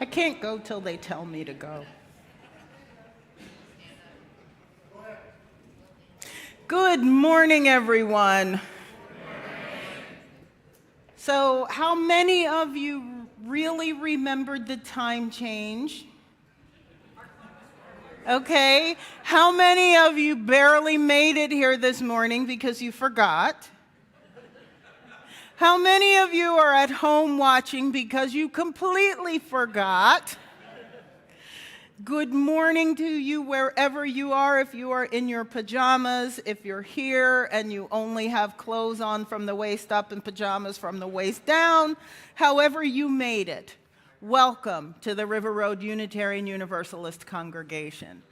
I can't go till they tell me to go. Good morning, everyone. So, how many of you really remembered the time change? Okay. How many of you barely made it here this morning because you forgot? How many of you are at home watching because you completely forgot? Good morning to you wherever you are, if you are in your pajamas, if you're here and you only have clothes on from the waist up and pajamas from the waist down, however you made it. Welcome to the River Road Unitarian Universalist Congregation.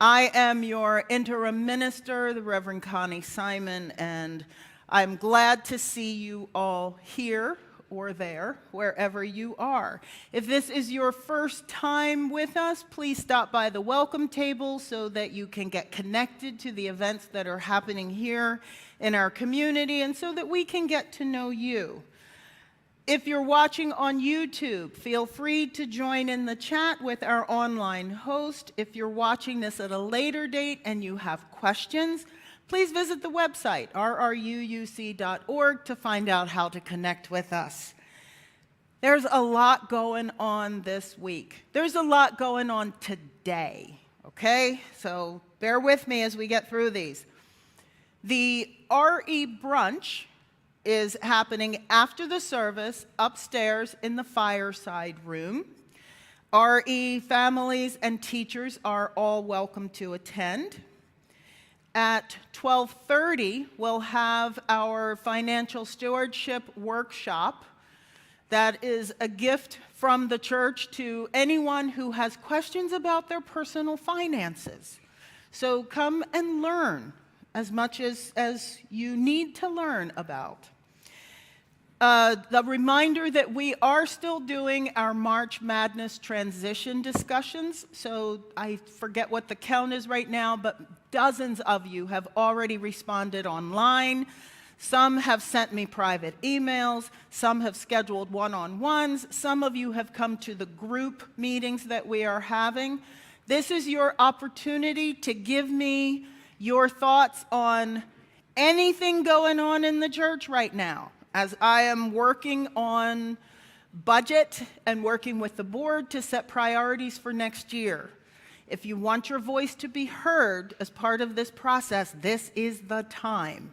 I am your interim minister, the Reverend Connie Simon, and I'm glad to see you all here or there, wherever you are. If this is your first time with us, please stop by the welcome table so that you can get connected to the events that are happening here in our community and so that we can get to know you. If you're watching on YouTube, feel free to join in the chat with our online host. If you're watching this at a later date and you have questions, please visit the website, rruuc.org, to find out how to connect with us. There's a lot going on this week. There's a lot going on today, okay? So bear with me as we get through these. The RE brunch is happening after the service upstairs in the fireside room. RE families and teachers are all welcome to attend. At 12:30, we'll have our financial stewardship workshop. That is a gift from the church to anyone who has questions about their personal finances. So come and learn as much as you need to learn about. The reminder that we are still doing our March Madness transition discussions. So I forget what the count is right now, but dozens of you have already responded online. Some have sent me private emails. Some have scheduled one-on-ones. Some of you have come to the group meetings that we are having. This is your opportunity to give me your thoughts on anything going on in the church right now. As I am working on budget and working with the board to set priorities for next year. If you want your voice to be heard as part of this process, this is the time.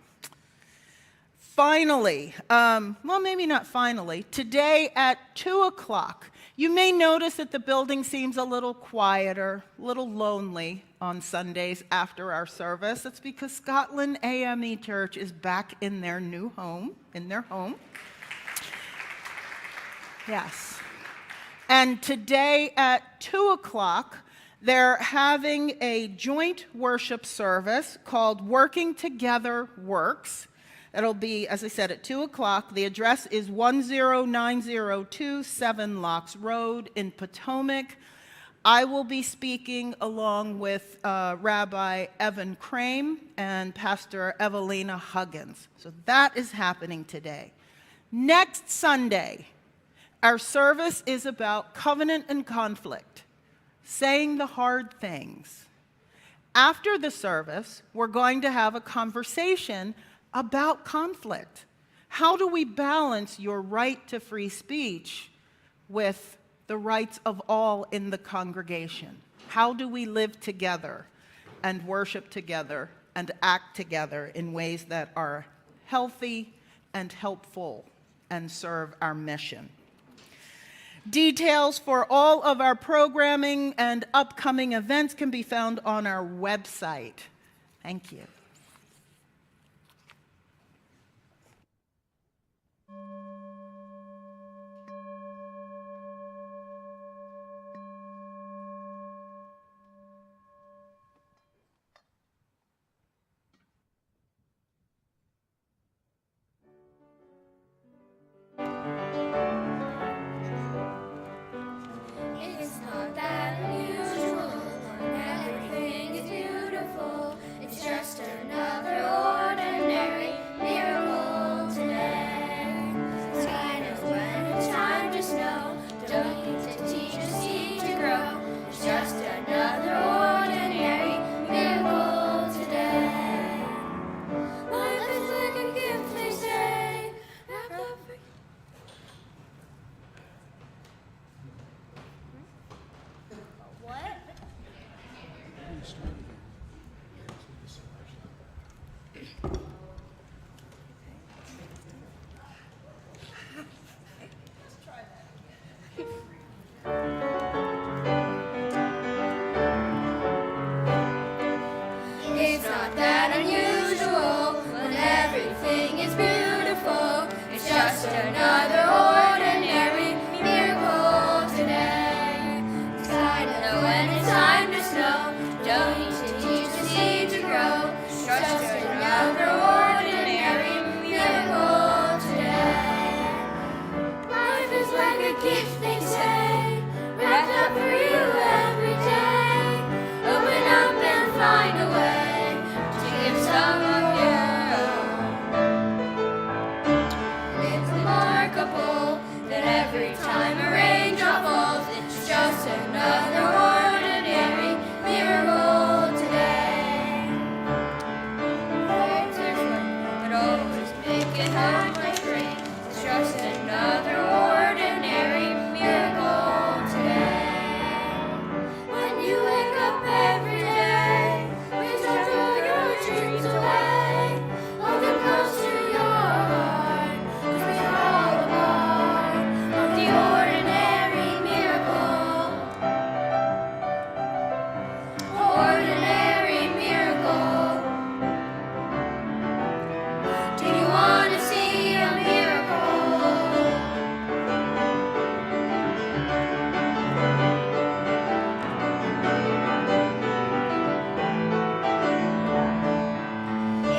Finally, well, maybe not finally, today at 2 o'clock, you may notice that the building seems a little quieter, a little lonely on Sundays after our service. That's because Scotland AME Church is back in their new home, Yes. And today at 2 o'clock, they're having a joint worship service called Working Together Works. It'll be, as I said, at 2 o'clock. The address is 10902 7 Locks Road in Potomac. I will be speaking along with Rabbi Evan Crame and Pastor Evelina Huggins. So that is happening today. Next Sunday, our service is about covenant and conflict, saying the hard things. After the service, we're going to have a conversation about conflict. How do we balance your right to free speech with the rights of all in the congregation? How do we live together and worship together and act together in ways that are healthy and helpful and serve our mission? Details for all of our programming and upcoming events can be found on our website. Thank you. It's not that unusual when everything is beautiful. It's just another ordinary miracle today. not that unusual when everything is beautiful. It's just another ordinary miracle today. 'Cause I know when it's time to snow, don't need to teach the seed to grow. It's just another ordinary miracle today. Life is like a gift, they say, wrapped up for you every day. Open up and find a way to give some of your own. It's remarkable that every time a raindrop falls, it's just another ordinary miracle today. Words are short, but always make it hard my brain. It's just another ordinary miracle today. When you wake up every day, please don't throw your dreams away. Hold them close to your heart, 'cause we are all a part of the ordinary miracle. Ordinary miracle. Do you want to see a miracle?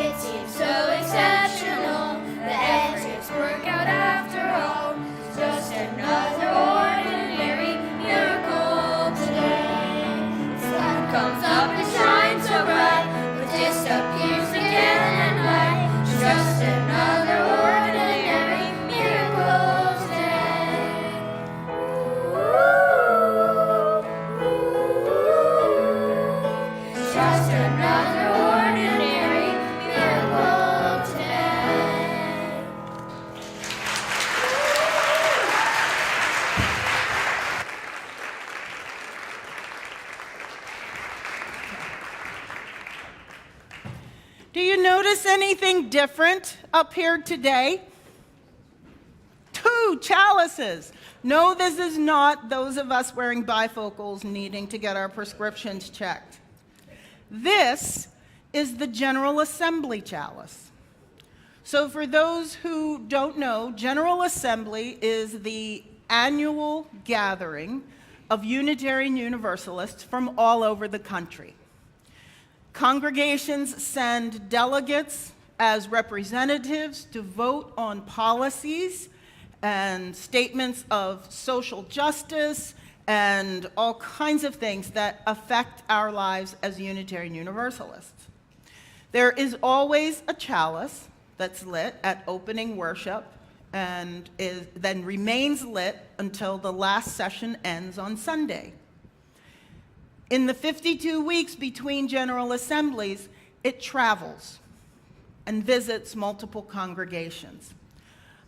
It seems so exceptional that things work out after all. It's just another ordinary miracle today. The sun comes up and shines so bright, but disappears again at night. It's just another ordinary miracle today. It's just another ordinary miracle today. Do you notice anything different up here today? 2 chalices. No, this is not those of us wearing bifocals needing to get our prescriptions checked. This is the General Assembly chalice. So for those who don't know, General Assembly is the annual gathering of Unitarian Universalists from all over the country. Congregations send delegates as representatives to vote on policies and statements of social justice and all kinds of things that affect our lives as Unitarian Universalists. There is always a chalice that's lit at opening worship and then remains lit until the last session ends on Sunday. In the 52 weeks between General Assemblies, it travels and visits multiple congregations.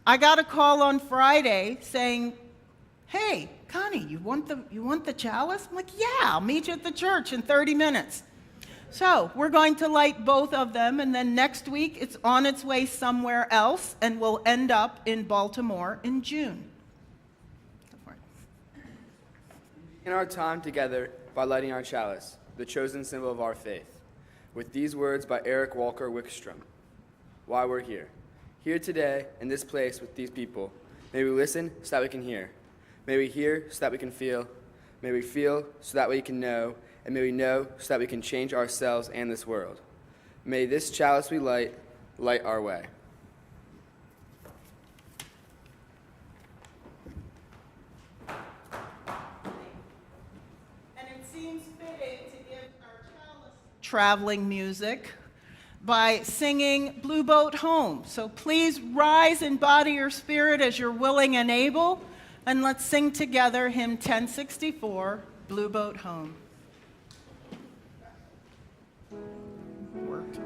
I got a call on Friday saying, "Hey, Connie, you want the chalice?" I'm like, "Yeah, I'll meet you at the church in 30 minutes." So we're going to light both of them, and then next week it's on its way somewhere else, and will end up in Baltimore in June. Go for it. In our time together by lighting our chalice, the chosen symbol of our faith, with these words by Eric Walker Wickstrom. Why we're here. Here today, in this place with these people, may we listen so that we can hear. May we hear so that we can feel. May we feel so that we can know. And may we know so that we can change ourselves and this world. May this chalice we light our way. And it seems fitting to give our chalice traveling music by singing Blue Boat Home. So please rise in body or spirit as you're willing and able, and let's sing together hymn 1064, Blue Boat Home. Worked.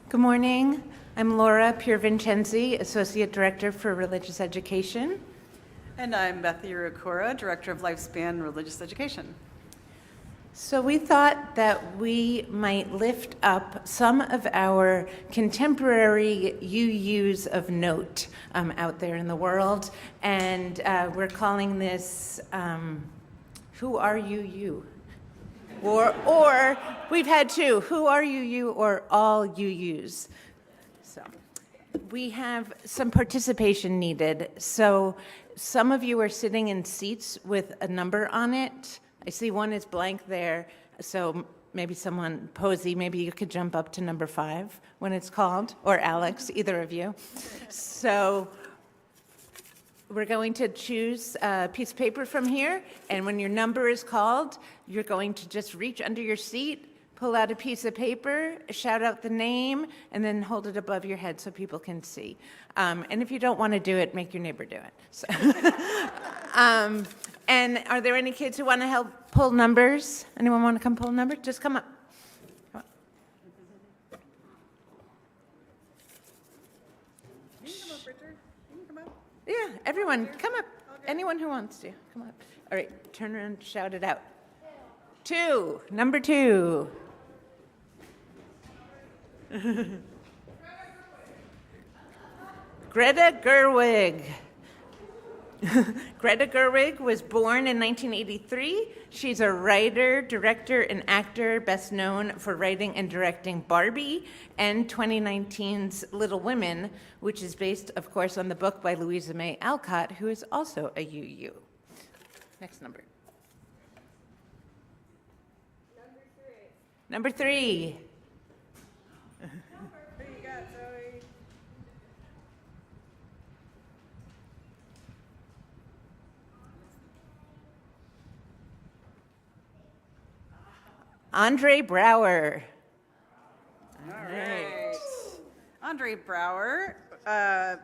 Good morning. I'm Laura Piervincenzi, Associate Director for Religious Education. And I'm Beth Urukura, Director of Lifespan Religious Education. So we thought that we might lift up some of our contemporary UUs of note out there in the world, and we're calling this Who Are You? Or we've had two, Who Are You or All UUs. So we have some participation needed. So some of you are sitting in seats with a number on it. I see one is blank there, so maybe someone, Posey, maybe you could jump up to number 5 when it's called, or Alex, either of you. So we're going to choose a piece of paper from here, and when your number is called, you're going to just reach under your seat, pull out a piece of paper, shout out the name, and then hold it above your head so people can see. And if you don't want to do it, make your neighbor do it. So and are there any kids who want to help pull numbers? Anyone want to come pull a number? Just come up. Come up. You can come up, Richard. You can come up. Yeah, everyone, come up. Anyone who wants to, come up. All right, turn around, shout it out. 2, number 2. Greta Gerwig. Greta Gerwig was born in 1983. She's a writer, director, and actor, best known for writing and directing Barbie and 2019's Little Women, which is based, of course, on the book by Louisa May Alcott, who is also a UU. Next number. Number 3. Who you got, Zoe? Andre Brower. All right. Andre Brower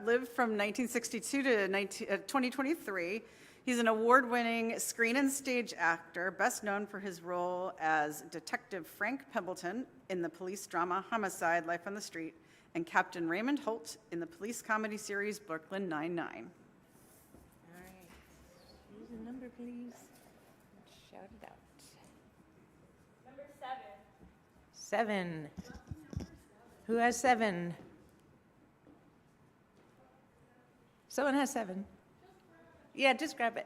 lived from 1962 to 2023. He's an award-winning screen and stage actor, best known for his role as Detective Frank Pembleton in the police drama Homicide: Life on the Street, and Captain Raymond Holt in the police comedy series Brooklyn Nine-Nine. All right. Use a number, please. Shout it out. Number 7. 7. Who has 7? Someone has 7. Yeah, just grab it.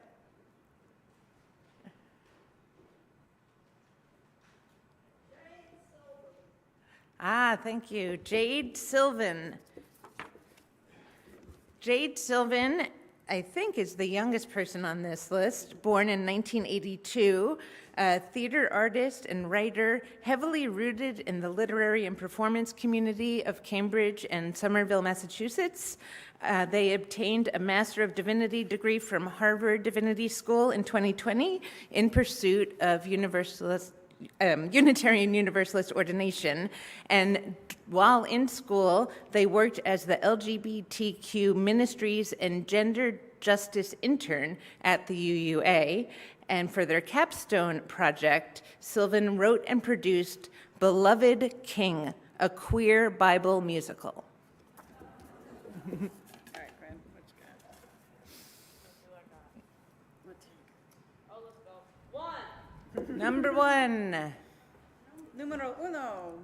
Thank you. Jade Sylvan. Jade Sylvan, I think, is the youngest person on this list, born in 1982, a theater artist and writer, heavily rooted in the literary and performance community of Cambridge and Somerville, Massachusetts. They obtained a Master of Divinity degree from Harvard Divinity School in 2020 in pursuit of Unitarian Universalist ordination. And while in school, they worked as the LGBTQ Ministries and Gender Justice Intern at the UUA. And for their capstone project, Sylvan wrote and produced Beloved King, a queer Bible musical. All right, Fran, what you got? Let's take Number 1. Numero uno.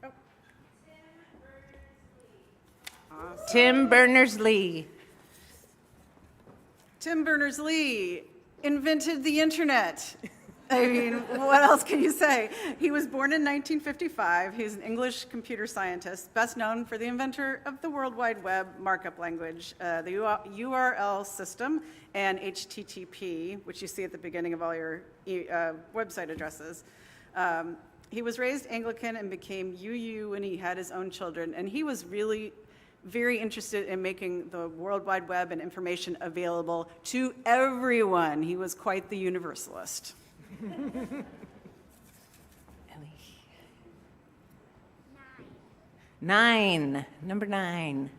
Oh. Awesome. Tim Berners-Lee. Tim Berners-Lee invented the internet. I mean, what else can you say? He was born in 1955. He's an English computer scientist, best known for the inventor of the World Wide Web markup language, the URL system, and HTTP, which you see at the beginning of all your website addresses. He was raised Anglican and became UU when he had his own children, and he was really very interested in making the World Wide Web and information available to everyone. He was quite the universalist. Ellie. 9. Number 9.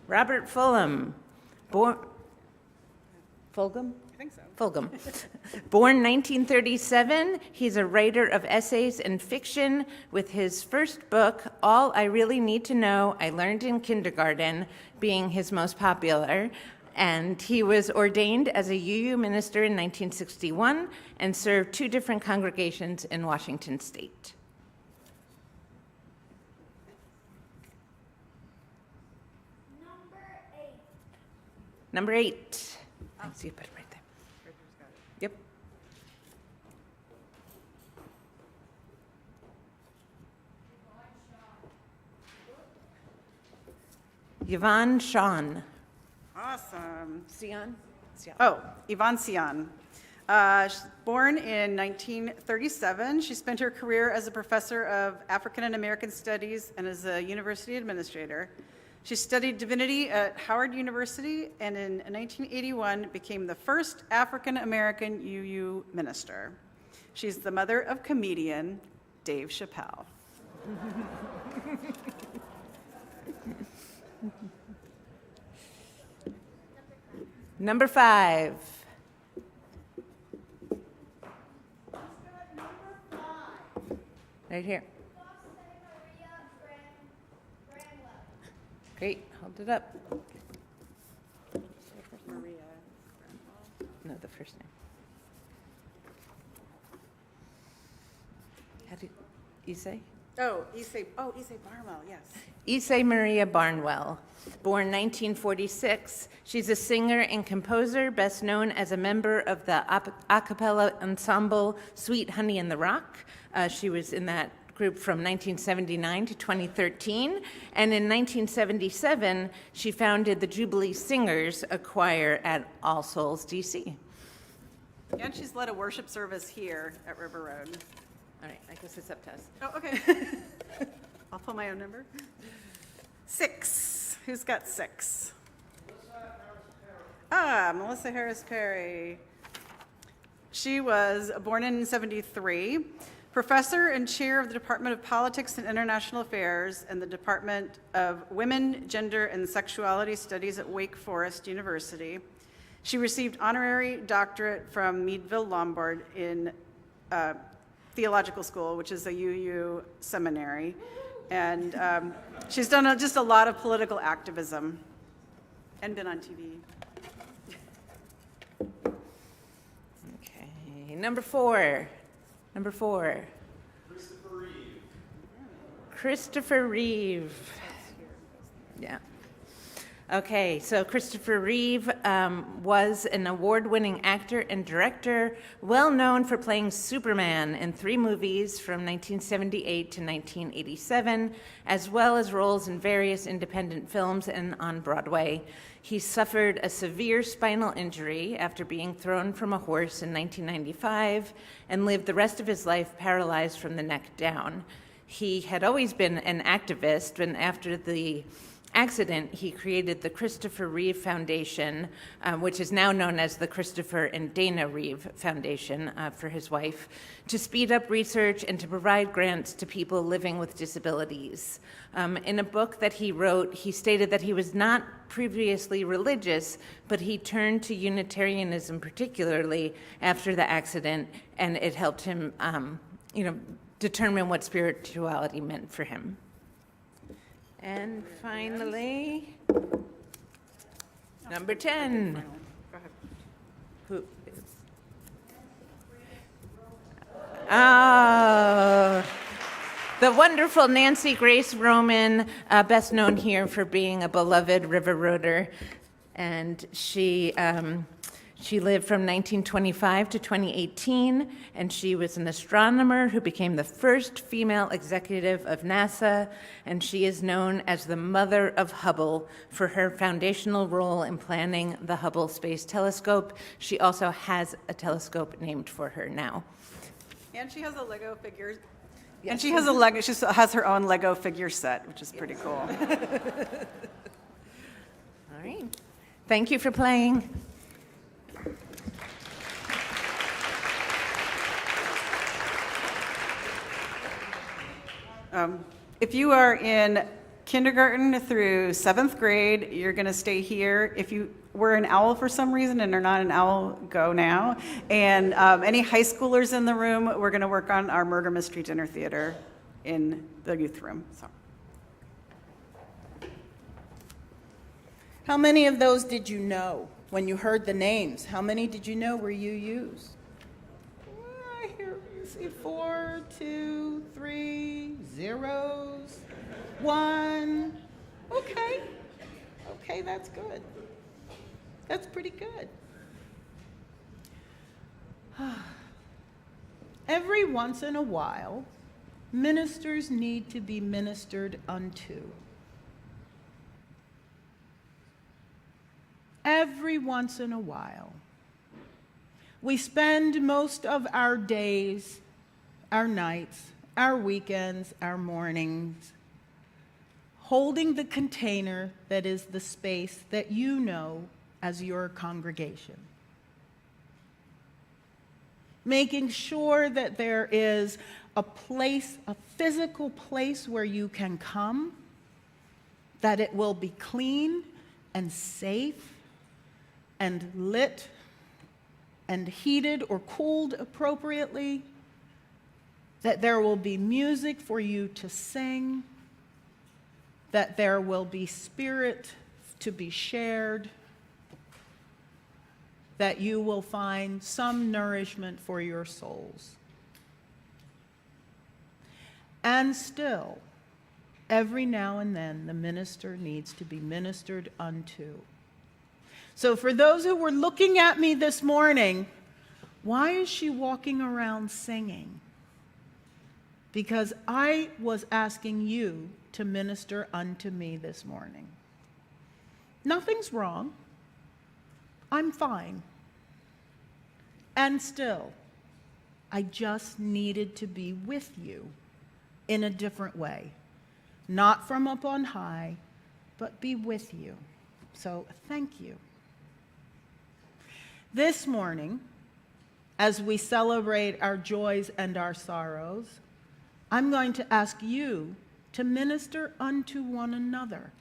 Robert Fulghum. Fulghum? think so. Fulgham. Born 1937, he's a writer of essays and fiction with his first book, All I Really Need to Know I Learned in Kindergarten, being his most popular. And he was ordained as a UU minister in 1961 and served 2 different congregations in Washington state. Number 8. I see it better right there. Yep. Yvonne Sean. Awesome. Sion? Oh, Yvonne Sion. She's born in 1937. She spent her career as a professor of African and American Studies and as a university administrator. She studied divinity at Howard University and in 1981 became the first African American UU minister. She's the mother of comedian Dave Chappelle. Number 5. Right here. Great, hold it up. Maria. No, the first name. How do you say? Issei Barwell, yes. Issei Maria Barnwell, born 1946. She's a singer and composer, best known as a member of the a cappella ensemble Sweet Honey in the Rock. She was in that group from 1979 to 2013. And in 1977, she founded the Jubilee Singers, a choir at All Souls, DC. And she's led a worship service here at River Road. All right, I guess it's up to us. Oh, okay. I'll pull my own number. 6. Who's got 6? Melissa Harris Perry. She was born in 1973, professor and chair of the Department of Politics and International Affairs and the Department of Women, Gender, and Sexuality Studies at Wake Forest University. She received honorary doctorate from Meadville Lombard in theological school, which is a UU seminary. And she's done just a lot of political activism and been on TV. Okay, number 4. Christopher Reeve. Yeah. Okay, so Christopher Reeve was an award-winning actor and director, well known for playing Superman in 3 movies from 1978 to 1987, as well as roles in various independent films and on Broadway. He suffered a severe spinal injury after being thrown from a horse in 1995 and lived the rest of his life paralyzed from the neck down. He had always been an activist, and after the accident, he created the Christopher Reeve Foundation, which is now known as the Christopher and Dana Reeve Foundation for his wife, to speed up research and to provide grants to people living with disabilities. In a book that he wrote, he stated that he was not previously religious, but he turned to Unitarianism particularly after the accident, and it helped him, determine what spirituality meant for him. And finally, number 10. Go ahead. Who is? Oh, the wonderful Nancy Grace Roman, best known here for being a beloved river roader. And she lived from 1925 to 2018, and she was an astronomer who became the first female executive of NASA, and she is known as the Mother of Hubble for her foundational role in planning the Hubble Space Telescope. She also has a telescope named for her now. And she has a Lego figure. Yes. And she has her own Lego figure set, which is pretty cool. All right. Thank you for playing. If you are in kindergarten through 7th grade, you're going to stay here. If you were an owl for some reason and are not an owl, go now. And any high schoolers in the room, we're going to work on our murder mystery dinner theater in the youth room. So. How many of those did you know when you heard the names? How many did you know were UUs? I hear, see 4, 2, 3, zeros, 1. Okay. Okay, that's good. That's pretty good. Every once in a while, ministers need to be ministered unto. Every once in a while. We spend most of our days, our nights, our weekends, our mornings, holding the container that is the space that you know as your congregation. Making sure that there is a place, a physical place where you can come, that it will be clean and safe and lit and heated or cooled appropriately, that there will be music for you to sing, that there will be spirit to be shared, that you will find some nourishment for your souls. And still, every now and then, the minister needs to be ministered unto. So for those who were looking at me this morning, why is she walking around singing? Because I was asking you to minister unto me this morning. Nothing's wrong. I'm fine. And still, I just needed to be with you in a different way. Not from up on high, but be with you. So thank you. This morning, as we celebrate our joys and our sorrows, I'm going to ask you to minister unto one another.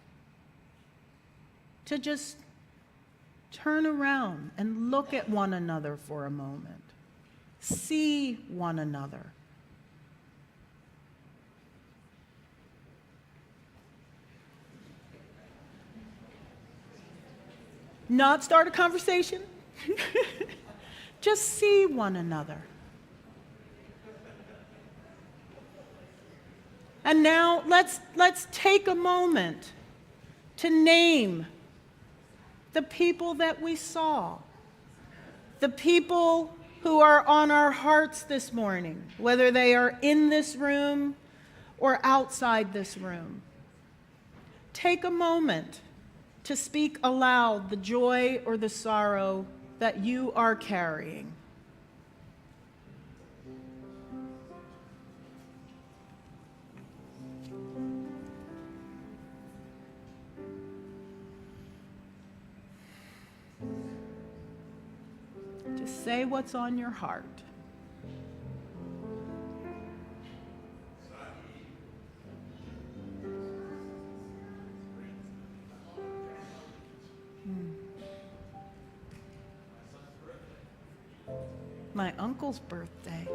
To just turn around and look at one another for a moment. See one another. Not start a conversation. Just see one another. And now let's take a moment to name the people that we saw, the people who are on our hearts this morning, whether they are in this room or outside this room. Take a moment to speak aloud the joy or the sorrow that you are carrying. Just say what's on your heart. My uncle's birthday.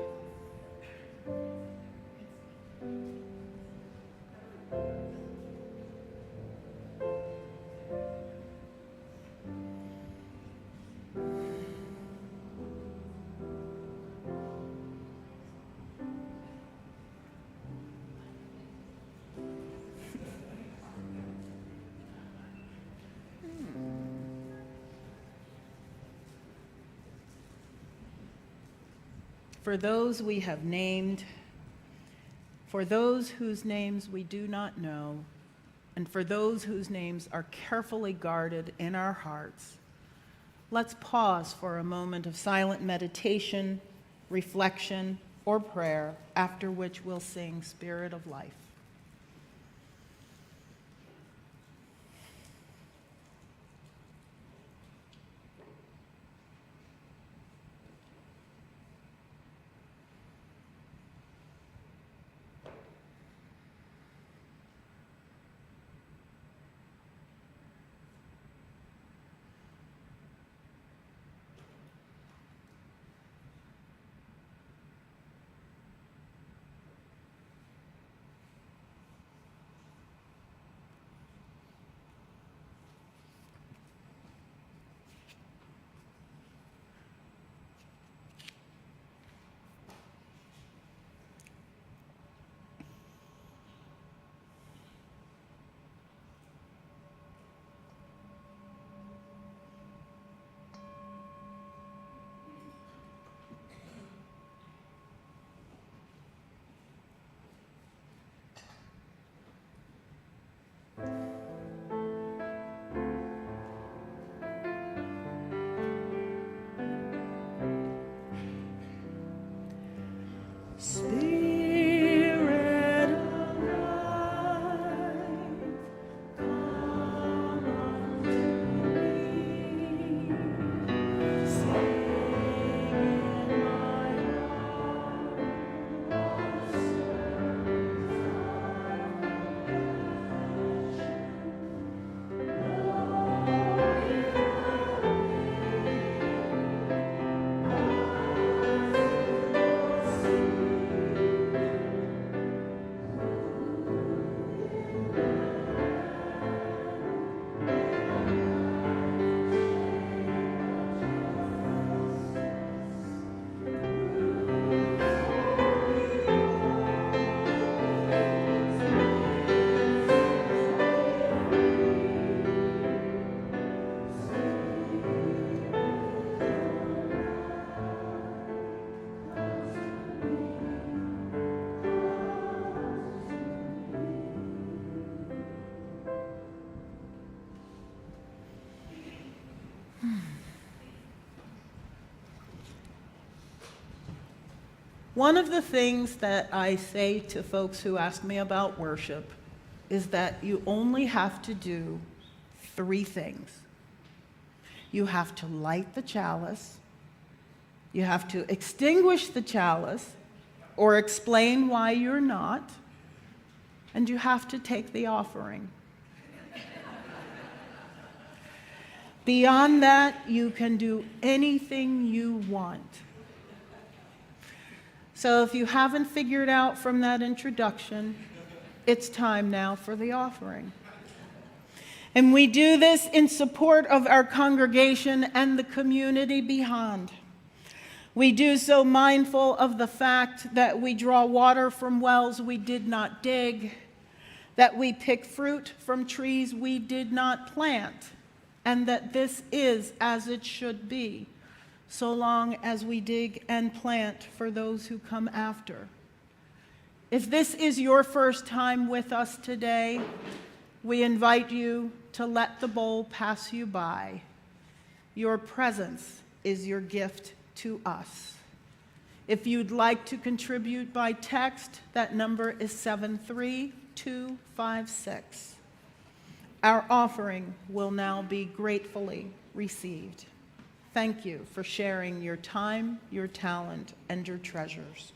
For those we have named, for those whose names we do not know, and for those whose names are carefully guarded in our hearts, let's pause for a moment of silent meditation, reflection, or prayer, after which we'll sing Spirit of Life. Spirit alive, come unto me. Sing in my heart, One of the things that I say to folks who ask me about worship is that you only have to do 3 things. You have to light the chalice, you have to extinguish the chalice or explain why you're not, and you have to take the offering. Beyond that, you can do anything you want. So if you haven't figured out from that introduction, it's time now for the offering. And we do this in support of our congregation and the community beyond. We do so mindful of the fact that we draw water from wells we did not dig, that we pick fruit from trees we did not plant, and that this is as it should be, so long as we dig and plant for those who come after. If this is your first time with us today, we invite you to let the bowl pass you by. Your presence is your gift to us. If you'd like to contribute by text, that number is 73256. Our offering will now be gratefully received. Thank you for sharing your time, your talent, and your treasures.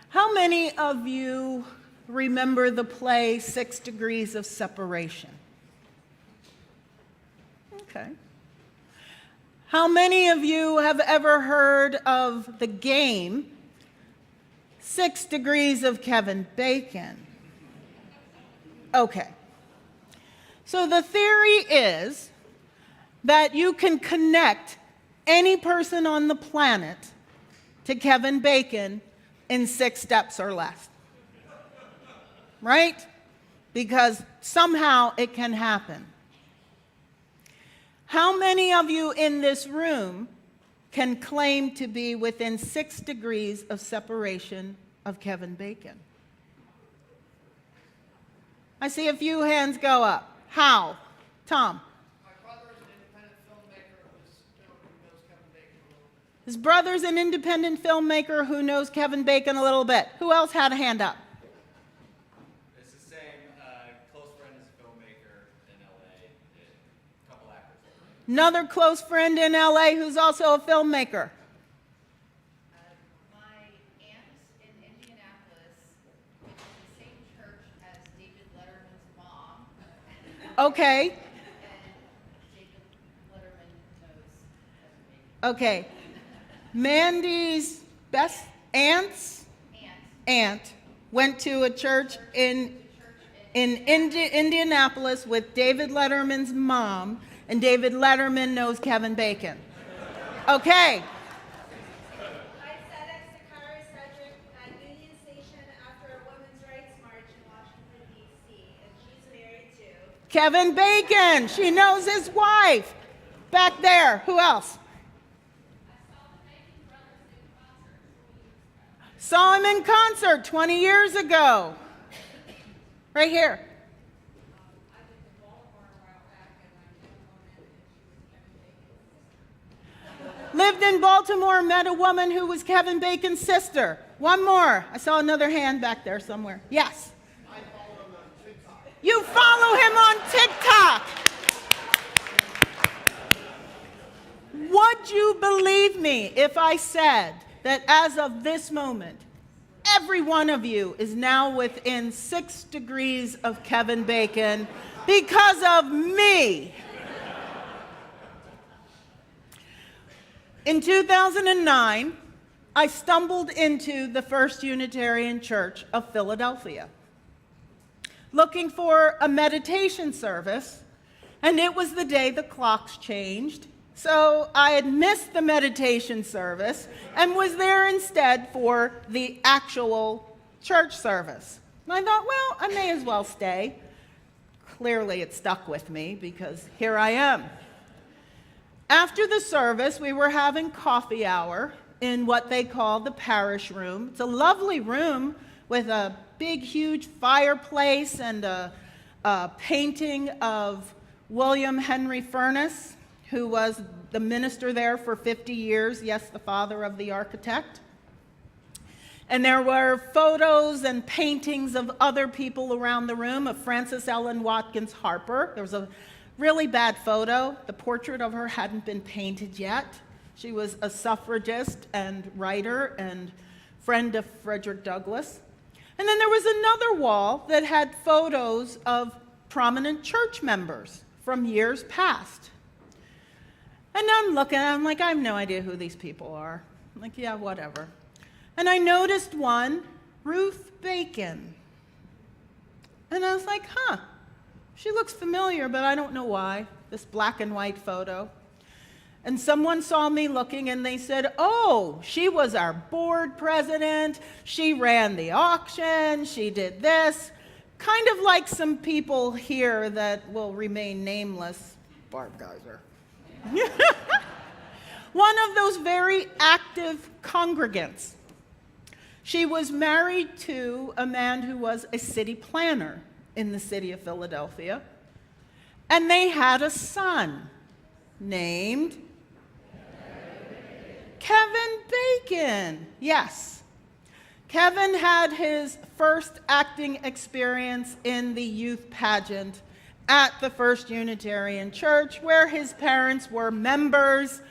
How many of you remember the play 6 Degrees of Separation? Okay. How many of you have ever heard of the game 6 Degrees of Kevin Bacon? Okay. So the theory is that you can connect any person on the planet to Kevin Bacon in 6 steps or less. Right? Because somehow it can happen. How many of you in this room can claim to be within 6 degrees of separation of Kevin Bacon? I see a few hands go up. How? Tom? My brother is an independent filmmaker who knows Kevin Bacon a little bit. His brother's an independent filmmaker who knows Kevin Bacon a little bit. Who else had a hand up? It's the same. Close friend is a filmmaker in LA. A couple actors. Another close friend in LA who's also a filmmaker. My aunt in Indianapolis went to the same church as David Letterman's mom, Okay. and David Letterman knows Kevin Bacon. Okay. Mandy's best aunt's aunt went to a church in Indianapolis with David Letterman's mom, and David Letterman knows Kevin Bacon. Okay. I sat next to Kari Sedgwick at Union Station after a women's rights march in Washington, D.C., and she's married to Kevin Bacon. She knows his wife. Back there. Who else? Saw him in concert 20 years ago. Right here. Lived in Baltimore, met a woman who was Kevin Bacon's sister. One more. I saw another hand back there somewhere. Yes. I follow him on TikTok. You follow him on TikTok. Would you believe me if I said that as of this moment, every one of you is now within 6 degrees of Kevin Bacon because of me? In 2009, I stumbled into the First Unitarian Church of Philadelphia, looking for a meditation service, and it was the day the clocks changed. So I had missed the meditation service and was there instead for the actual church service. And I thought, well, I may as well stay. Clearly it stuck with me because here I am. After the service, we were having coffee hour in what they call the parish room. It's a lovely room with a big, huge fireplace and a painting of William Henry Furness, who was the minister there for 50 years, yes, the father of the architect. And there were photos and paintings of other people around the room, of Frances Ellen Watkins Harper. There was a really bad photo. The portrait of her hadn't been painted yet. She was a suffragist and writer and friend of Frederick Douglass. And then there was another wall that had photos of prominent church members from years past. And I'm looking, I'm like, I have no idea who these people are. I'm like, yeah, whatever. And I noticed one, Ruth Bacon. And I was like, huh, she looks familiar, but I don't know why, this black and white photo. And someone saw me looking and they said, oh, she was our board president, she ran the auction, she did this. Kind of like some people here that will remain nameless. Barb Geyser. One of those very active congregants. She was married to a man who was a city planner in the city of Philadelphia, and they had a son named Kevin Bacon. Yes. Kevin had his first acting experience in the youth pageant at the First Unitarian Church, where his parents were members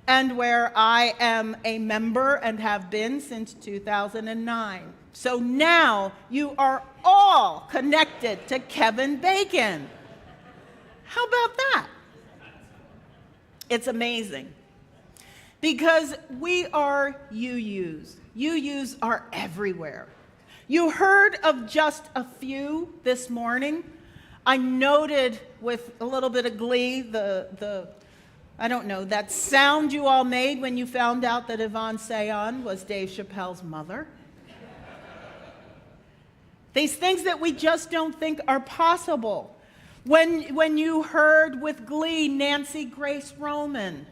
and where I am a member and have been since 2009. So now you are all connected to Kevin Bacon. How about that? It's amazing. Because we are UUs. UUs are everywhere. You heard of just a few this morning. I noted with a little bit of glee I don't know, that sound you all made when you found out that Yvonne Sayon was Dave Chappelle's mother. These things that we just don't think are possible. When you heard with glee Nancy Grace Roman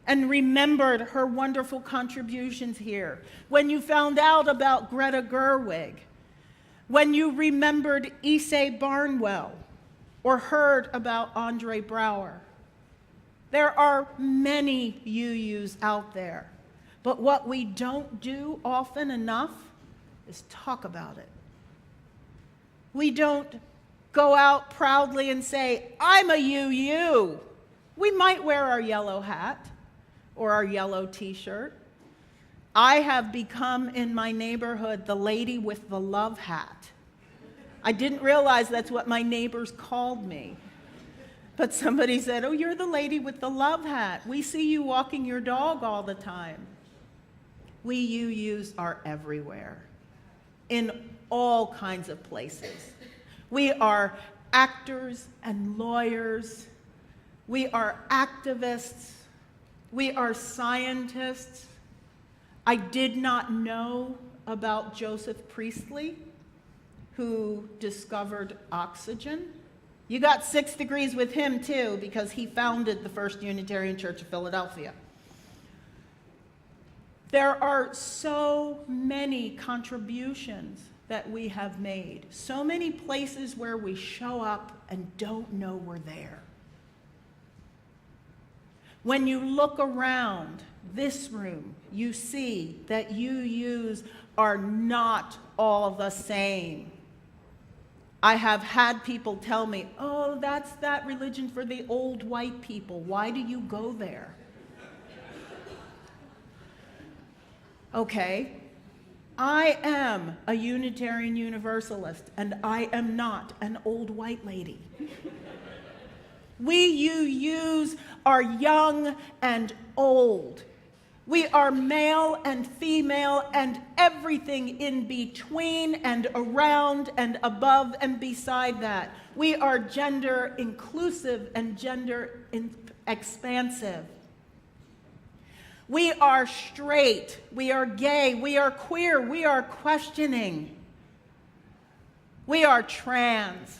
and remembered her wonderful contributions here. When you found out about Greta Gerwig. When you remembered Issei Barnwell or heard about Andre Brower. There are many UUs out there, but what we don't do often enough is talk about it. We don't go out proudly and say, I'm a UU. We might wear our yellow hat or our yellow t-shirt. I have become in my neighborhood the lady with the love hat. I didn't realize that's what my neighbors called me. But somebody said, oh, you're the lady with the love hat. We see you walking your dog all the time. We UUs are everywhere, in all kinds of places. We are actors and lawyers. We are activists. We are scientists. I did not know about Joseph Priestley, who discovered oxygen. You got 6 degrees with him too, because he founded the First Unitarian Church of Philadelphia. There are so many contributions that we have made, so many places where we show up and don't know we're there. When you look around this room, you see that UUs are not all the same. I have had people tell me, oh, that's that religion for the old white people. Why do you go there? Okay, I am a Unitarian Universalist, and I am not an old white lady. We UUs are young and old. We are male and female and everything in between and around and above and beside that. We are gender inclusive and gender expansive. We are straight, we are gay, we are queer, we are questioning. We are trans.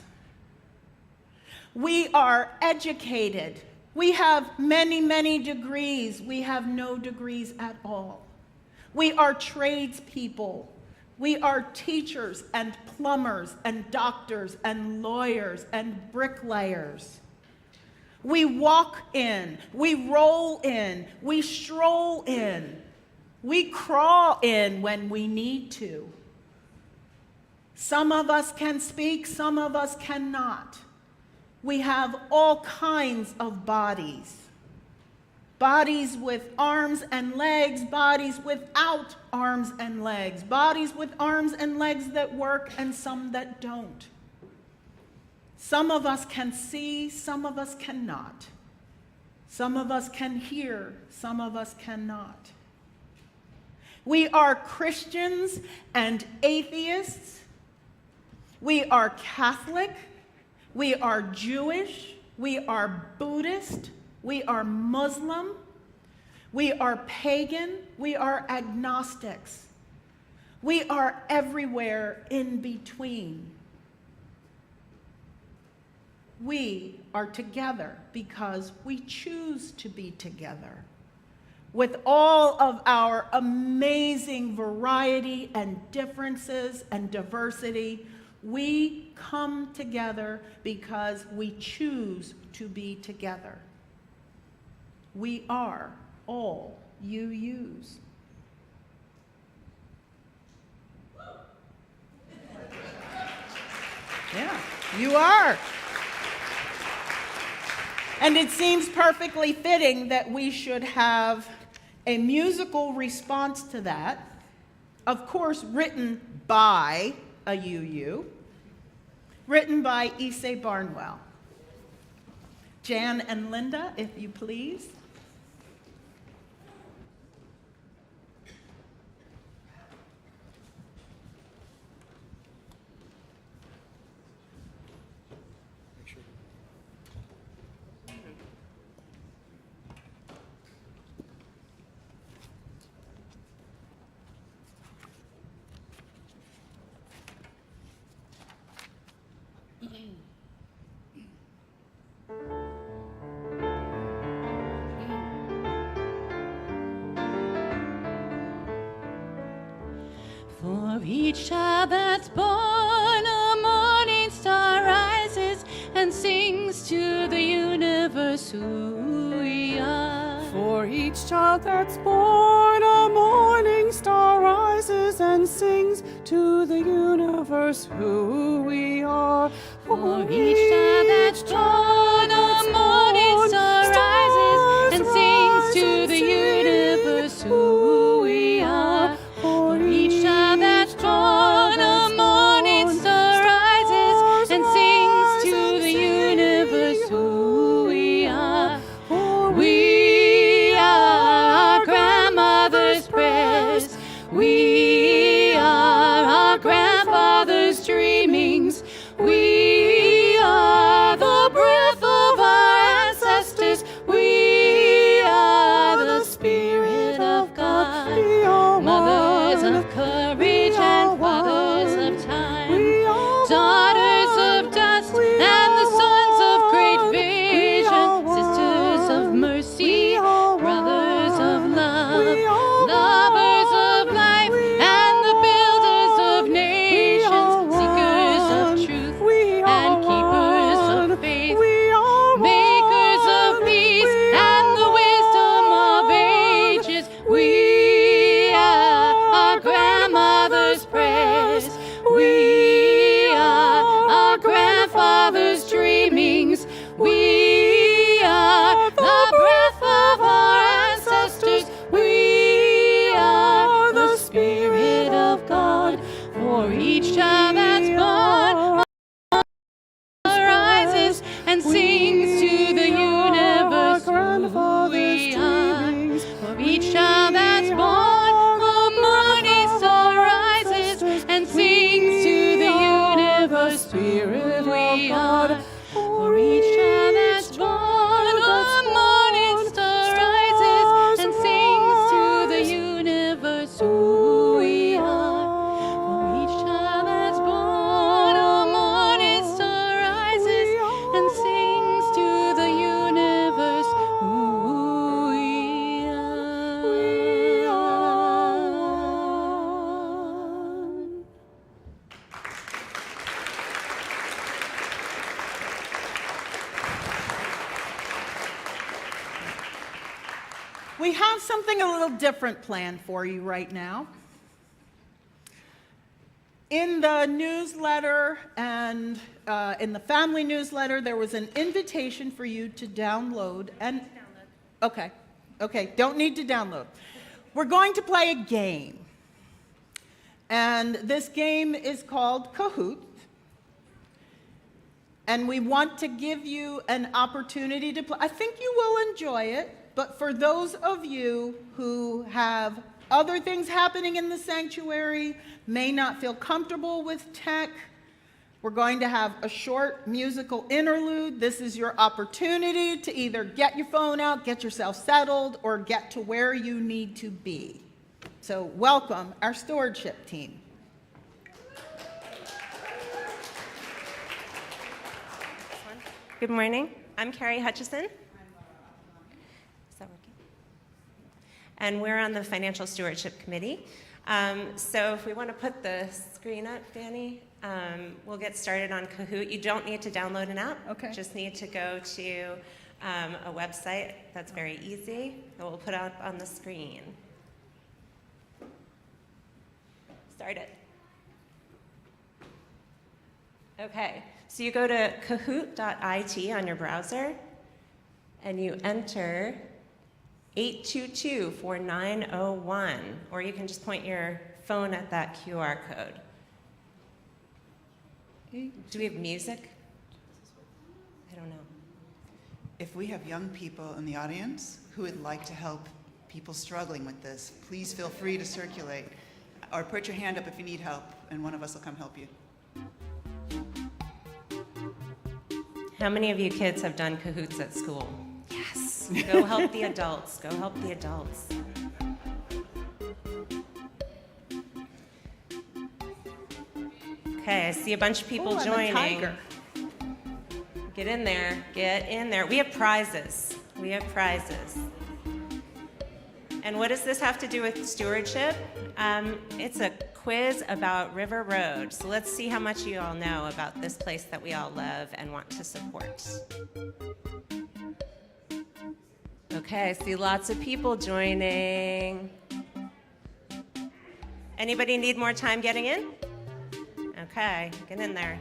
We are educated. We have many, many degrees. We have no degrees at all. We are tradespeople. We are teachers and plumbers and doctors and lawyers and bricklayers. We walk in, we roll in, we stroll in, we crawl in when we need to. Some of us can speak, some of us cannot. We have all kinds of bodies. Bodies with arms and legs, bodies without arms and legs, bodies with arms and legs that work and some that don't. Some of us can see, some of us cannot. Some of us can hear, some of us cannot. We are Christians and atheists. We are Catholic. We are Jewish. We are Buddhist. We are Muslim. We are pagan. We are agnostics. We are everywhere in between. We are together because we choose to be together. With all of our amazing variety and differences and diversity, we come together because we choose to be together. We are all UUs. Yeah, you are. And it seems perfectly fitting that we should have a musical response to that, of course, written by a UU, written by Issei Barnwell. Jan and Linda, if you please. For each child that's born, a morning star rises and sings to the universe who we are. For each child that's born, a morning star rises and sings to the universe who we are. For each child that's born, a morning star rises and sings to the universe who we are. For each child that's born, a morning star rises and sings to the universe who we are. For we are our grandmother's prayers. We are our grandfather's dreamings. We are the breath of our ancestors. We are the Spirit of God. Mothers of courage and fathers of time. Daughters of dust and the sons of great vision. Sisters of mercy, brothers of love. Lovers of life and the builders of nations. Seekers of truth and keepers of faith. Makers of peace and the wisdom of ages. We are our grandmother's prayers. We are our grandfather's dreamings. We are the breath of our ancestors. We are the Spirit of God. For each child that's born rises and sings to the universe who we are. For each child that's born, a morning star rises and sings to the universe who we are. For each child that's born, a morning star rises and sings to the universe who we are. For each child that's born, a morning star rises and sings to the universe who we are. We have something a little different planned for you right now. In the newsletter and in the family newsletter, there was an invitation for you to download. Okay, don't need to download. We're going to play a game. And this game is called Kahoot. And we want to give you an opportunity to play. I think you will enjoy it, but for those of you who have other things happening in the sanctuary, may not feel comfortable with tech, we're going to have a short musical interlude. This is your opportunity to either get your phone out, get yourself settled, or get to where you need to be. So welcome our stewardship team. Good morning. I'm Carrie Hutchison. Is that working? And we're on the Financial Stewardship Committee. So if we want to put the screen up, Danny, we'll get started on Kahoot. You don't need to download an app. Okay. Just need to go to a website that's very easy that we'll put up on the screen. Start it. Okay, so you go to kahoot.it on your browser, and you enter 822-4901, or you can just point your phone at that QR code. Do we have music? I don't know. If we have young people in the audience who would like to help people struggling with this, please feel free to circulate or put your hand up if you need help, and one of us will come help you. How many of you kids have done Cahoots at school? Yes. Go help the adults. Go help the adults. Okay, I see a bunch of people Oh, I'm a joining. tiger. Get in there. Get in there. We have prizes. We have prizes. And what does this have to do with stewardship? It's a quiz about River Road. So let's see how much you all know about this place that we all love and want to support. Okay, I see lots of people joining. Anybody need more time getting in? Okay, get in there.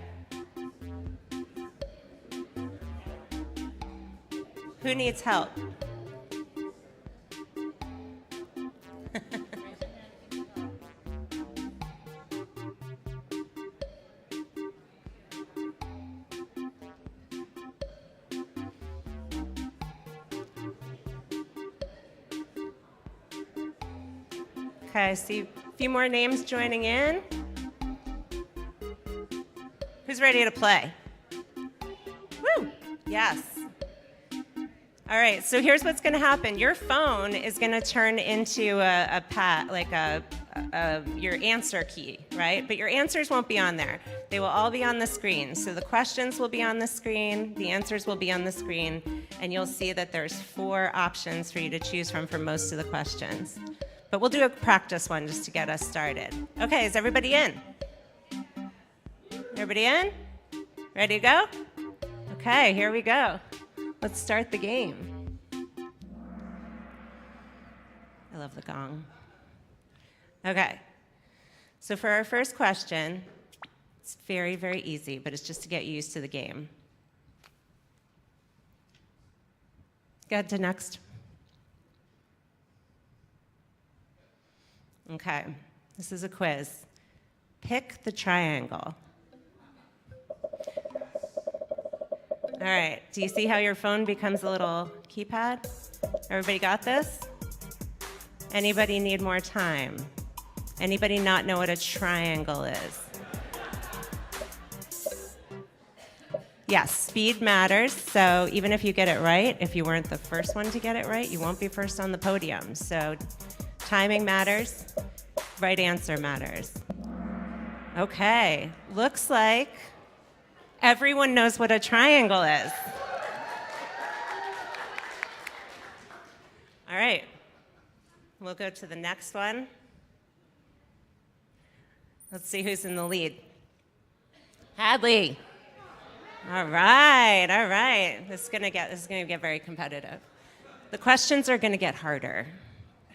Who needs help? Okay, I see a few more names joining in. Who's ready to play? Woo! Yes. All right, so here's what's going to happen. Your phone is going to turn into a pad, like your answer key, right? But your answers won't be on there. They will all be on the screen. So the questions will be on the screen, the answers will be on the screen, and you'll see that there's 4 options for you to choose from for most of the questions. But we'll do a practice one just to get us started. Okay, is everybody in? Everybody in? Ready to go? Okay, here we go. Let's start the game. I love the gong. Okay, so for our first question, it's very, very easy, but it's just to get you used to the game. Go ahead to next. Okay, this is a quiz. Pick the triangle. All right, do you see how your phone becomes a little keypad? Everybody got this? Anybody need more time? Anybody not know what a triangle is? Yes, speed matters, so even if you get it right, if you weren't the first one to get it right, you won't be first on the podium. So timing matters, right answer matters. Okay, looks like everyone knows what a triangle is. All right, we'll go to the next one. Let's see who's in the lead. Hadley. All right, all right. This is gonna get very competitive. The questions are gonna get harder,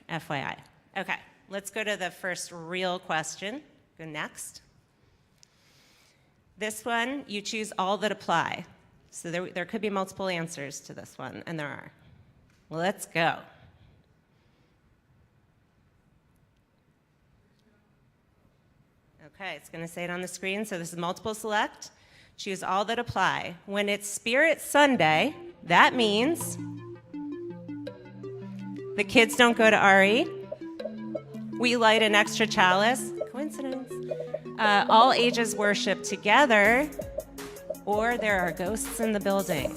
FYI. Okay, let's go to the first real question. Go next. This one, you choose all that apply. So there could be multiple answers to this one, and there are. Let's go. Okay, it's gonna say it on the screen, so this is multiple select. Choose all that apply. When it's Spirit Sunday, that means the kids don't go to RE. We light an extra chalice. Coincidence. All ages worship together, or there are ghosts in the building.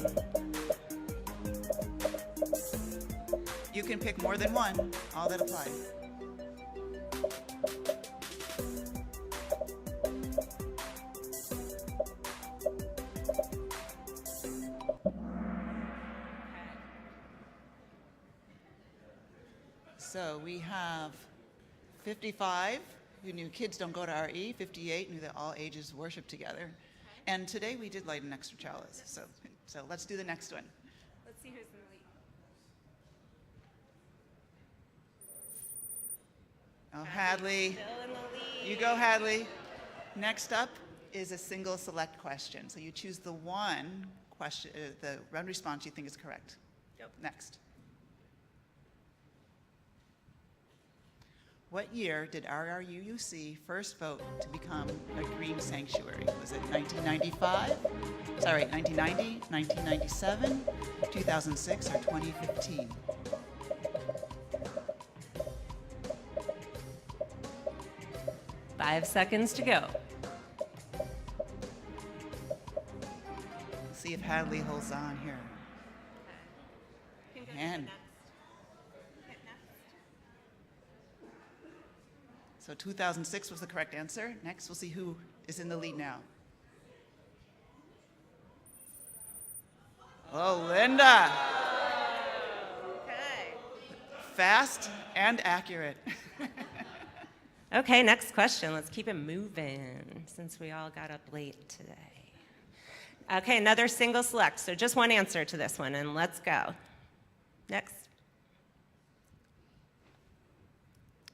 You can pick more than one, all that apply. So we have 55 who knew kids don't go to RE, 58 knew that all ages worship together. And today we did light an extra chalice. So let's do the next one. Let's see who's in the lead. Oh, Hadley. Still in the lead. You go, Hadley. Next up is a single select question. So you choose the one question, the round response you think is correct. Yep. Next. What year did RRUUC first vote to become a green sanctuary? Was it 1995? Sorry, 1990, 1997, 2006, or 2015? Five seconds to go. See if Hadley holds on here. And so 2006 was the correct answer. Next, we'll see who is in the lead now. Oh, Linda. Okay. Fast and accurate. Okay, next question. Let's keep it moving since we all got up late today. Okay, another single select. So just one answer to this one, and let's go. Next.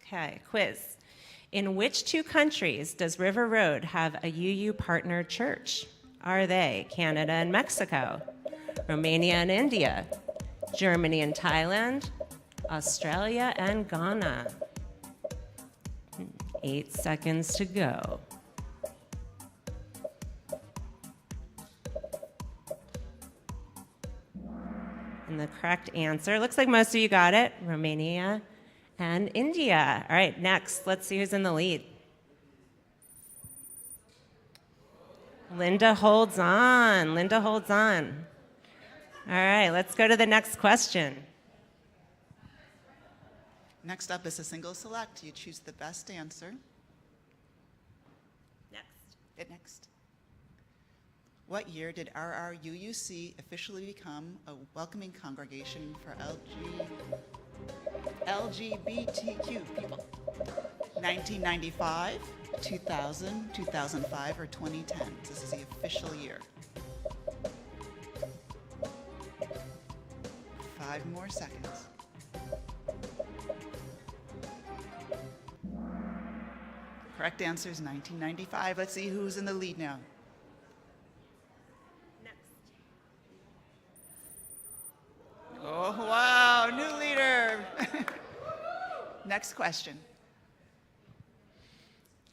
Okay, quiz. In which two countries does River Road have a UU partner church? Are they Canada and Mexico, Romania and India, Germany and Thailand, Australia and Ghana? 8 seconds to go. And the correct answer, looks like most of you got it, Romania and India. All right, next, let's see who's in the lead. Linda holds on. Linda holds on. All right, let's go to the next question. Next up is a single select. You choose the best answer. Next. Hit next. What year did RRUUC officially become a welcoming congregation for LGBTQ people? 1995, 2000, 2005, or 2010? This is the official year. 5 more seconds. Correct answer is 1995. Let's see who's in the lead now. Oh, wow, new leader. Next question.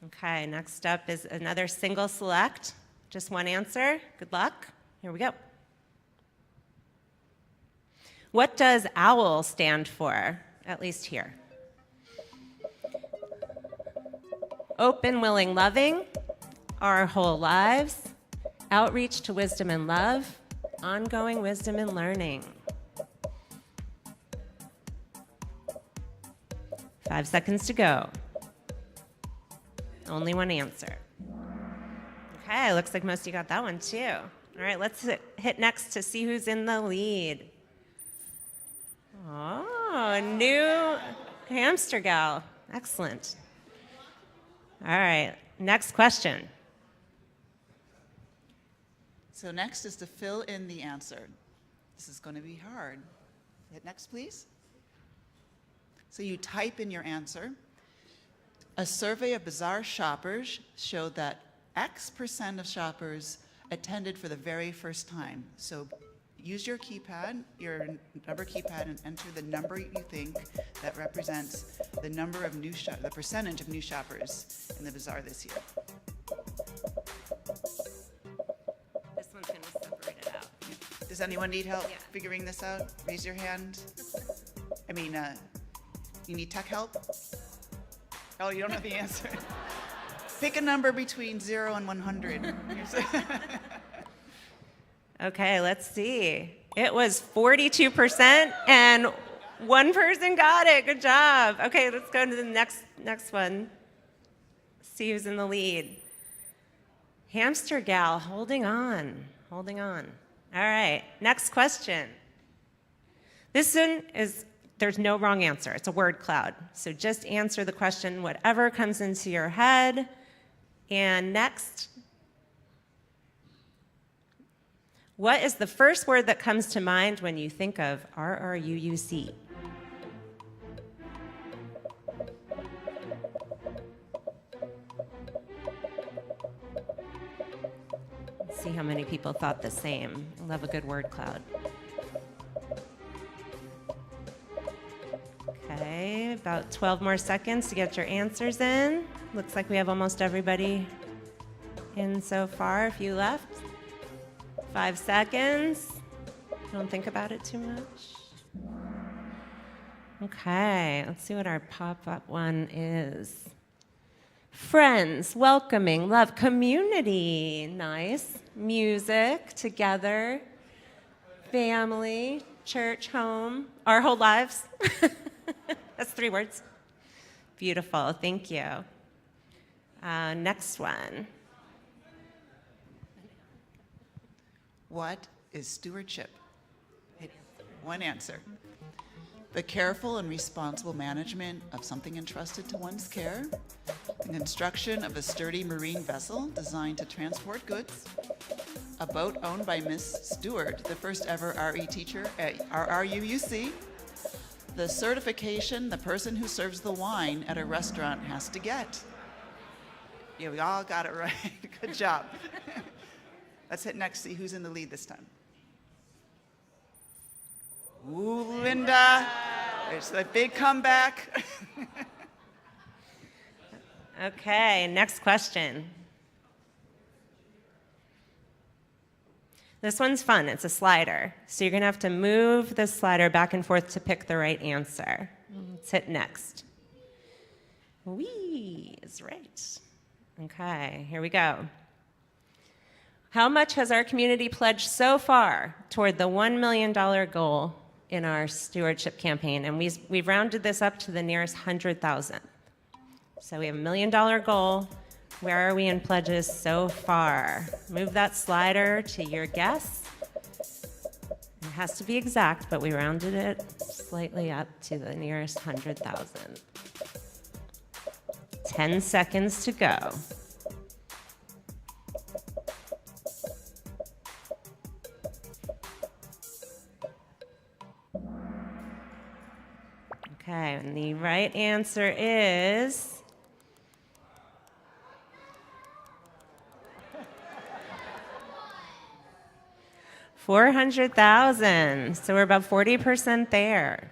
Okay, next up is another single select. Just one answer. Good luck. Here we go. What does OWL stand for, at least here? Open, willing, loving, our whole lives, outreach to wisdom and love, ongoing wisdom and learning. 5 seconds to go. Only one answer. Okay, looks like most of you got that one too. All right, let's hit next to see who's in the lead. Oh, new hamster gal. Excellent. All right, next question. So next is to fill in the answer. This is going to be hard. Hit next, please. So you type in your answer. A survey of Bazaar shoppers showed that X% of shoppers attended for the very first time. So use your keypad, your number keypad, and enter the number you think that represents the number of the percentage of new shoppers in the Bazaar this year. This one's going to separate it out. Does anyone need help Yeah. figuring this out? Raise your hand. You need tech help? Oh, you don't have the answer. Pick a number between 0 and 100. Okay, let's see. It was 42% and one person got it. Good job. Okay, let's go to the next one. See who's in the lead. Hamster gal, holding on. Holding on. All right, next question. This one is, there's no wrong answer. It's a word cloud. So just answer the question, whatever comes into your head. And next, what is the first word that comes to mind when you think of RRUUC? Let's see how many people thought the same. I love a good word cloud. Okay. Okay, about 12 more seconds to get your answers in. Looks like we have almost everybody in so far. A few left. 5 seconds. Don't think about it too much. Okay, let's see what our pop-up one is. Friends, welcoming, love, community. Nice. Music, together, family, church, home, our whole lives. That's 3 words. Beautiful, thank you. Next one. What is stewardship? One answer. The careful and responsible management of something entrusted to one's care, the construction of a sturdy marine vessel designed to transport goods, a boat owned by Miss Stewart, the first ever RE teacher at RUUC, the certification the person who serves the wine at a restaurant has to get. Yeah, we all got it right. Good job. Let's hit next, see who's in the lead this time. Ooh, Linda, there's a big comeback. Okay, next question. This one's fun, it's a slider. So you're gonna have to move the slider back and forth to pick the right answer. Let's hit next. Wee is right. Okay, here we go. How much has our community pledged so far toward the $1 million goal in our stewardship campaign? And we've rounded this up to the nearest 100,000. So we have $1 million goal. Where are we in pledges so far? Move that slider to your guess. It has to be exact, but we rounded it slightly up to the nearest 100,000. 10 seconds to go. Okay, and the right answer is $400,000. So we're about 40% there.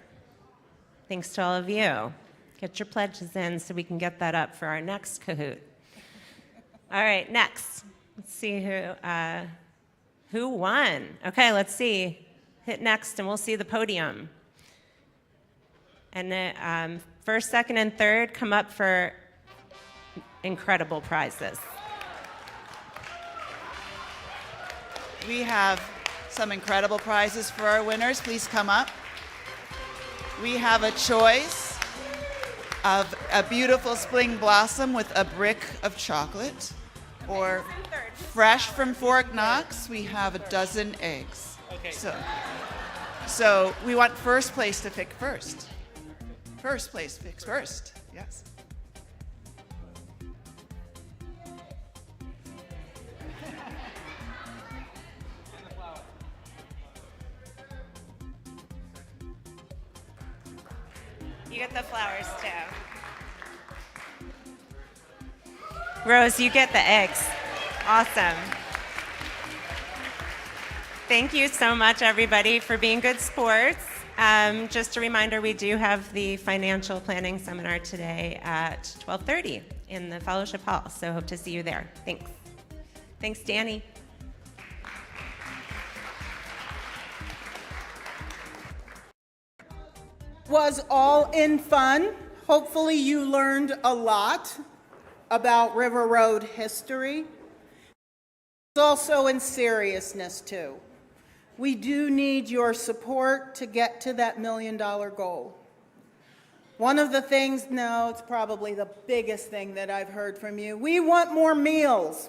Thanks to all of you. Get your pledges in so we can get that up for our next Kahoot. All right, next. Let's see who won. Okay, let's see. Hit next and we'll see the podium. And first, second, and third come up for incredible prizes. We have some incredible prizes for our winners. Please come up. We have a choice of a beautiful spring blossom with a brick of chocolate, or fresh from Fort Knox, we have a dozen eggs. Okay. So we want first place to pick first. First place picks first, yes. You get the flowers too. Rose, you get the eggs. Awesome. Thank you so much, everybody, for being good sports. Just a reminder, we do have the financial planning seminar today at 12:30 in the fellowship hall, so hope to see you there. Thanks. Thanks, Danny. Was all in fun. Hopefully you learned a lot about River Road history. It's also in seriousness too. We do need your support to get to that $1 million goal. One of the things, no, it's probably the biggest thing that I've heard from you. We want more meals.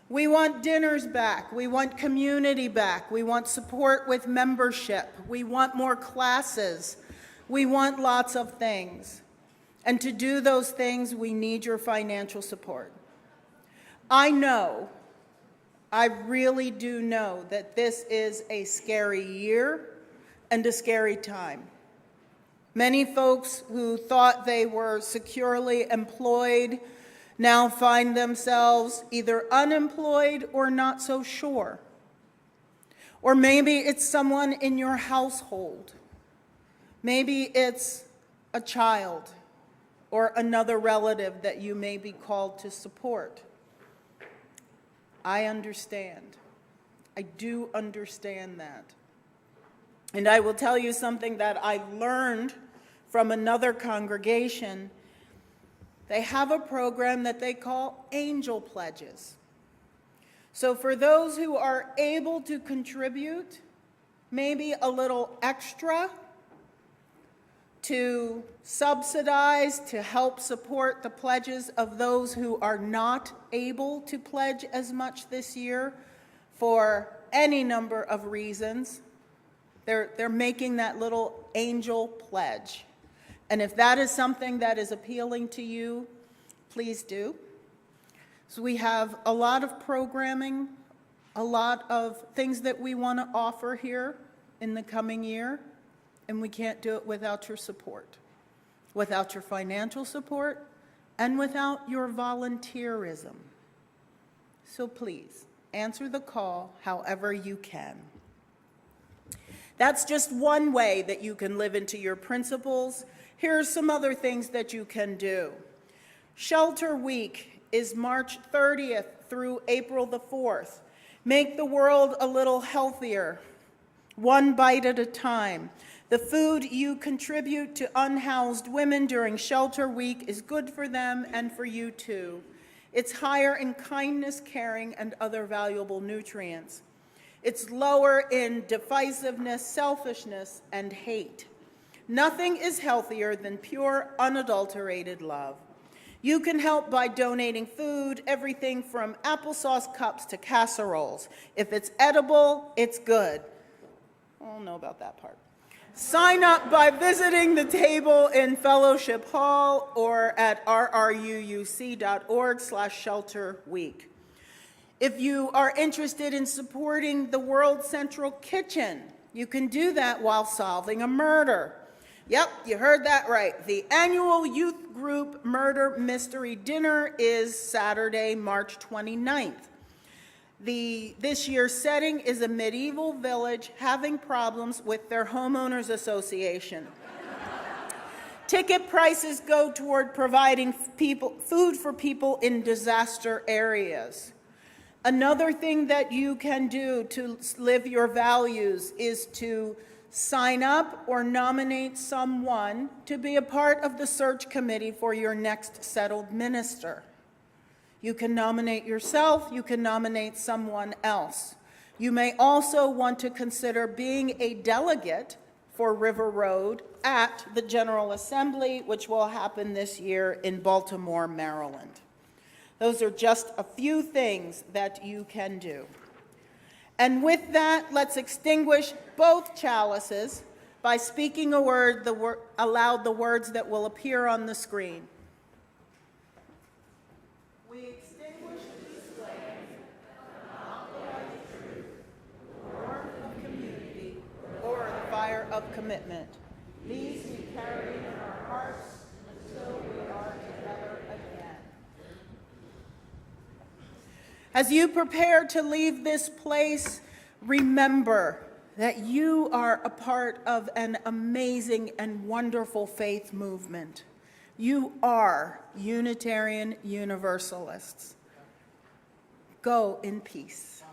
We want dinners back. We want community back. We want support with membership. We want more classes. We want lots of things. And to do those things, we need your financial support. I really do know that this is a scary year and a scary time. Many folks who thought they were securely employed now find themselves either unemployed or not so sure. Or maybe it's someone in your household. Maybe it's a child, or another relative that you may be called to support. I understand. I do understand that. And I will tell you something that I learned from another congregation. They have a program that they call Angel Pledges. So for those who are able to contribute, maybe a little extra to subsidize, to help support the pledges of those who are not able to pledge as much this year for any number of reasons. They're making that little angel pledge. And if that is something that is appealing to you, please do. So we have a lot of programming, a lot of things that we want to offer here in the coming year, and we can't do it without your support, without your financial support, and without your volunteerism. So please, answer the call however you can. That's just one way that you can live into your principles. Here are some other things that you can do. Shelter Week is March 30th through April the 4th. Make the world a little healthier, one bite at a time. The food you contribute to unhoused women during Shelter Week is good for them and for you too. It's higher in kindness, caring, and other valuable nutrients. It's lower in divisiveness, selfishness, and hate. Nothing is healthier than pure, unadulterated love. You can help by donating food, everything from applesauce cups to casseroles. If it's edible, it's good. I don't know about that part. Sign up by visiting the table in Fellowship Hall or at rruuc.org/shelterweek. If you are interested in supporting the World Central Kitchen, you can do that while solving a murder. Yep, you heard that right. The annual youth group murder mystery dinner is Saturday, March 29th. This year's setting is a medieval village having problems with their homeowners association. Ticket prices go toward providing food for people in disaster areas. Another thing that you can do to live your values is to sign up or nominate someone to be a part of the search committee for your next settled minister. You can nominate yourself, you can nominate someone else. You may also want to consider being a delegate for River Road at the General Assembly, which will happen this year in Baltimore, Maryland. Those are just a few things that you can do. And with that, let's extinguish both chalices by speaking a word aloud, the words that will appear on the screen. We extinguish these flames, not the light of truth, the warmth of community, or the fire of commitment. These we carry in our hearts until we are together again. As you prepare to leave this place, remember that you are a part of an amazing and wonderful faith movement. You are Unitarian Universalists. Go in peace.